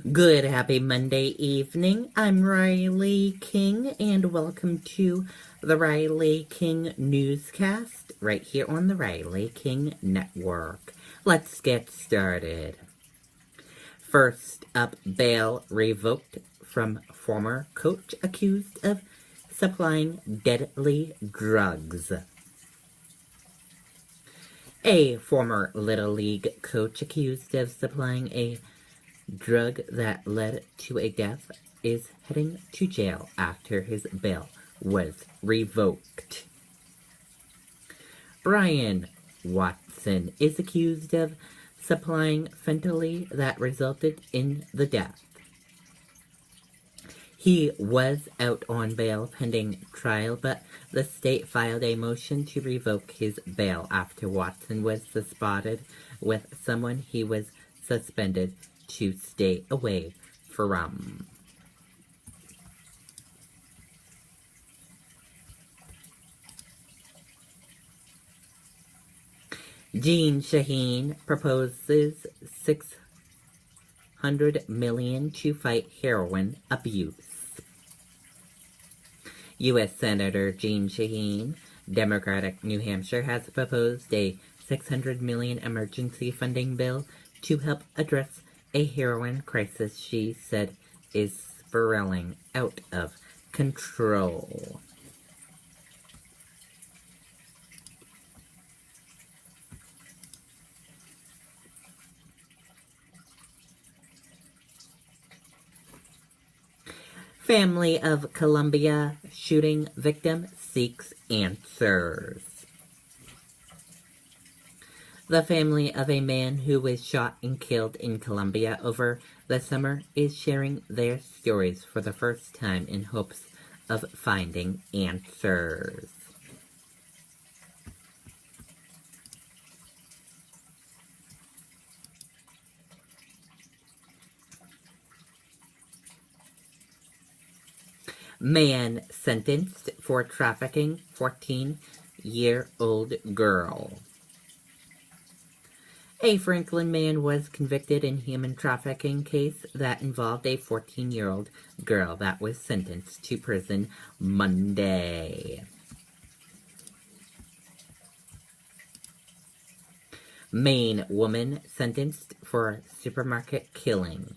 Good, happy Monday evening. I'm Riley King, and welcome to the Riley King Newscast right here on the Riley King Network. Let's get started. First up, bail revoked from former coach accused of supplying deadly drugs. A former Little League coach accused of supplying a drug that led to a death is heading to jail after his bail was revoked. Brian Watson is accused of supplying fentanyl that resulted in the death. He was out on bail pending trial, but the state filed a motion to revoke his bail after Watson was spotted with someone he was suspended to stay away from. Jean Shaheen proposes $600 million to fight heroin abuse. U.S. Senator Jean Shaheen, Democratic New Hampshire, has proposed a $600 million emergency funding bill to help address a heroin crisis she said is spiraling out of control. Family of Columbia shooting victim seeks answers. The family of a man who was shot and killed in Colombia over the summer is sharing their stories for the first time in hopes of finding answers. Man sentenced for trafficking 14-year-old girl. A Franklin man was convicted in a human trafficking case that involved a 14-year-old girl that was sentenced to prison Monday. Maine woman sentenced for supermarket killing.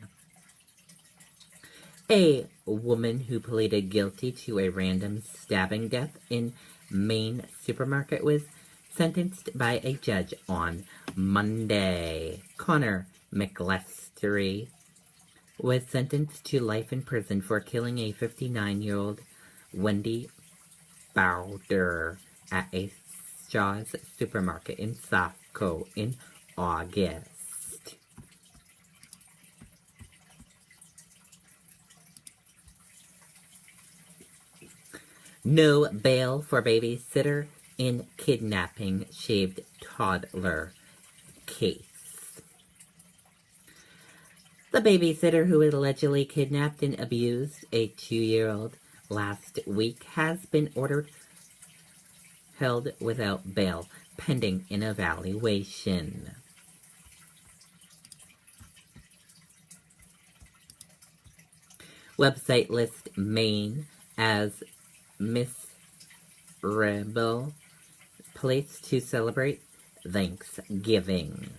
A woman who pleaded guilty to a random stabbing death in Maine supermarket was sentenced by a judge on Monday. Connor McLestery was sentenced to life in prison for killing a 59-year-old Wendy Bowder at a Shaw's supermarket in Saco in August. No bail for babysitter in kidnapping shaved toddler case. The babysitter who allegedly kidnapped and abused a 2-year-old last week has been ordered held without bail pending an evaluation. Website lists Maine as miserable place to celebrate Thanksgiving.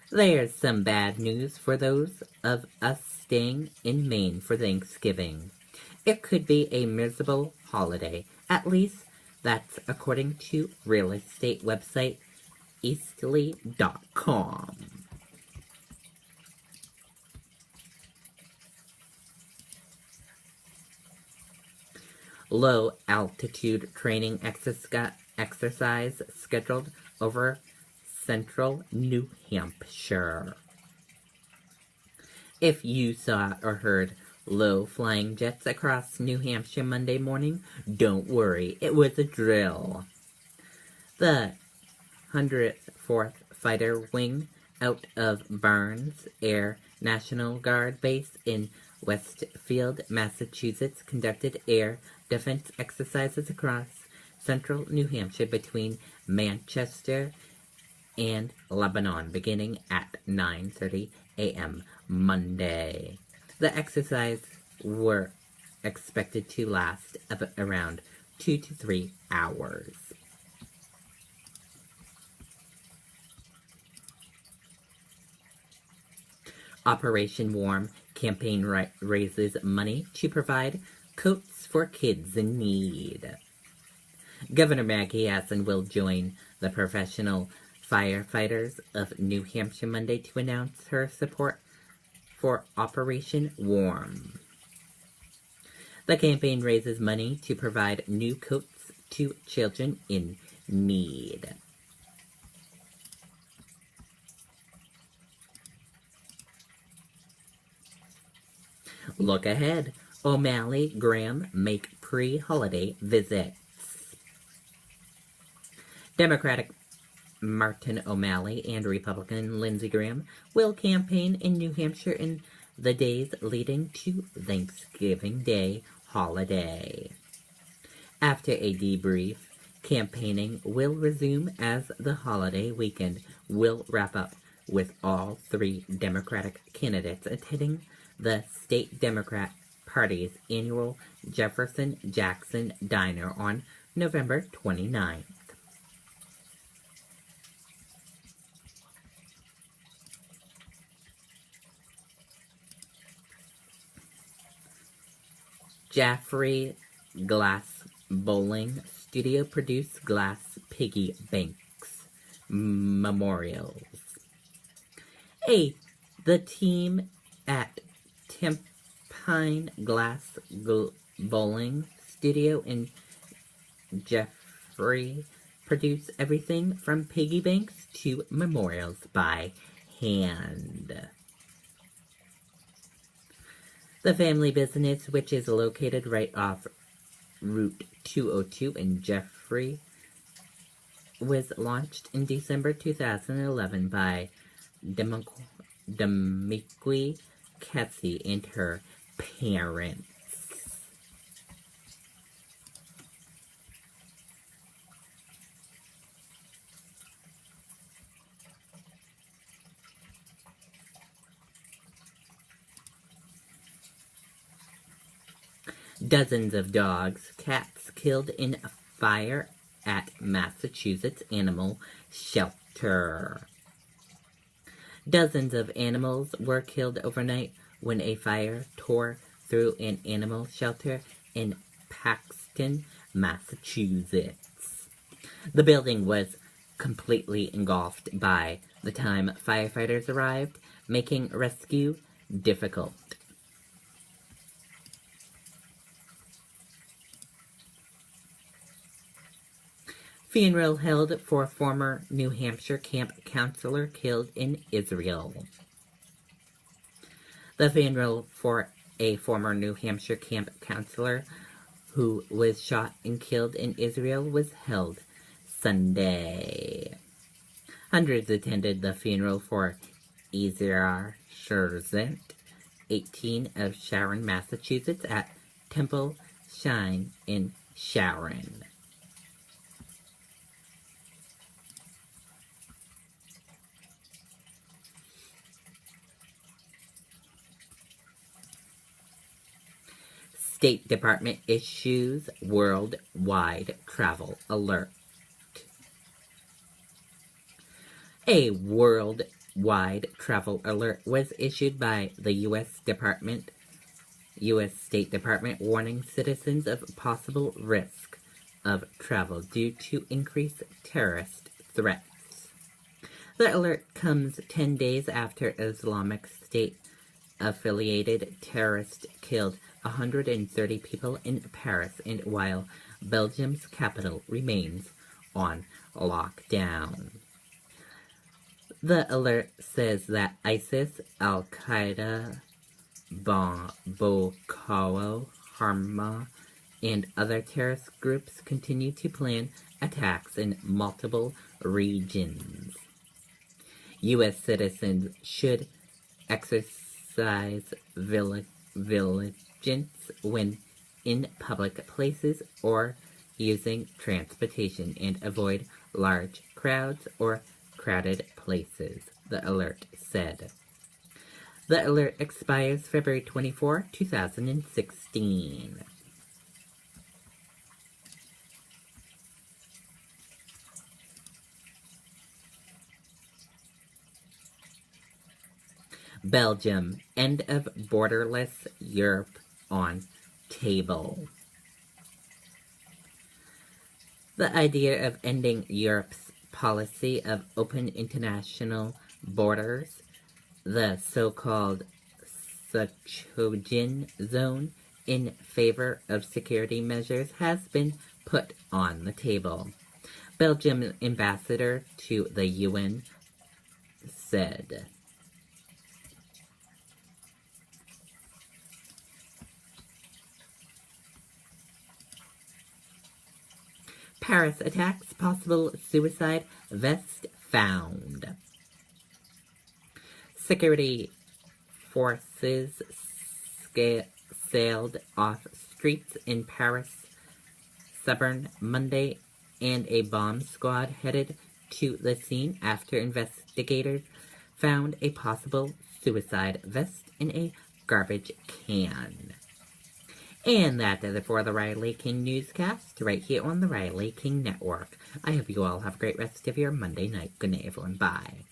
There's some bad news for those of us staying in Maine for Thanksgiving. It could be a miserable holiday. At least that's according to real estate website Eastly.com. Low-altitude training exercise scheduled over central New Hampshire. If you saw or heard low-flying jets across New Hampshire Monday morning, don't worry, it was a drill. The 104th Fighter Wing out of Barnes Air National Guard Base in Westfield, Massachusetts, conducted air defense exercises across central New Hampshire between Manchester and Lebanon, beginning at 9:30 a.m. Monday. The exercise were expected to last around 2 to 3 hours. Operation Warm campaign raises money to provide coats for kids in need. Governor Maggie Hassan will join the professional firefighters of New Hampshire Monday to announce her support for Operation Warm. The campaign raises money to provide new coats to children in need. Look ahead. O'Malley, Graham make pre-holiday visits. Democratic Martin O'Malley and Republican Lindsey Graham will campaign in New Hampshire in the days leading to Thanksgiving Day holiday. After a debrief, campaigning will resume as the holiday weekend will wrap up with all three Democratic candidates attending the state Democrat Party's annual Jefferson Jackson Diner on November 29th. Jaffrey Glass Bowling Studio produced glass piggy banks memorials. The team at Tempine Glass Bowling Studio in Jeffrey produced everything from piggy banks to memorials by hand. The family business, which is located right off Route 202 in Jeffrey, was launched in December 2011 by Demiqui Cassie and her parents. Dozens of dogs, cats killed in a fire at Massachusetts animal shelter. Dozens of animals were killed overnight when a fire tore through an animal shelter in Paxton, Massachusetts. The building was completely engulfed by the time firefighters arrived, making rescue difficult. Funeral held for former New Hampshire camp counselor killed in Israel. The funeral for a former New Hampshire camp counselor who was shot and killed in Israel was held Sunday. Hundreds attended the funeral for Ezra Sherzent, 18 of Sharon, Massachusetts, at Temple Shrine in Sharon. State Department issues worldwide travel alert. A worldwide travel alert was issued by the U.S. State Department, warning citizens of possible risk of travel due to increased terrorist threats. The alert comes 10 days after Islamic State-affiliated terrorists killed 130 people in Paris, and while Belgium's capital remains on lockdown. The alert says that ISIS, Al-Qaeda, Boko Haram, and other terrorist groups continue to plan attacks in multiple regions. U.S. citizens should exercise vigilance when in public places or using transportation and avoid large crowds or crowded places, the alert said. The alert expires February 24, 2016. Belgium, end of borderless Europe on table. The idea of ending Europe's policy of open international borders, the so-called Schengen zone, in favor of security measures has been put on the table. Belgium ambassador to the UN said. Paris attacks, possible suicide vest found. Security forces sailed off streets in Paris suburb Monday, and a bomb squad headed to the scene after investigators found a possible suicide vest in a garbage can. And that does it for the Riley King Newscast, right here on the Riley King Network. I hope you all have a great rest of your Monday night. Good night, everyone. Bye.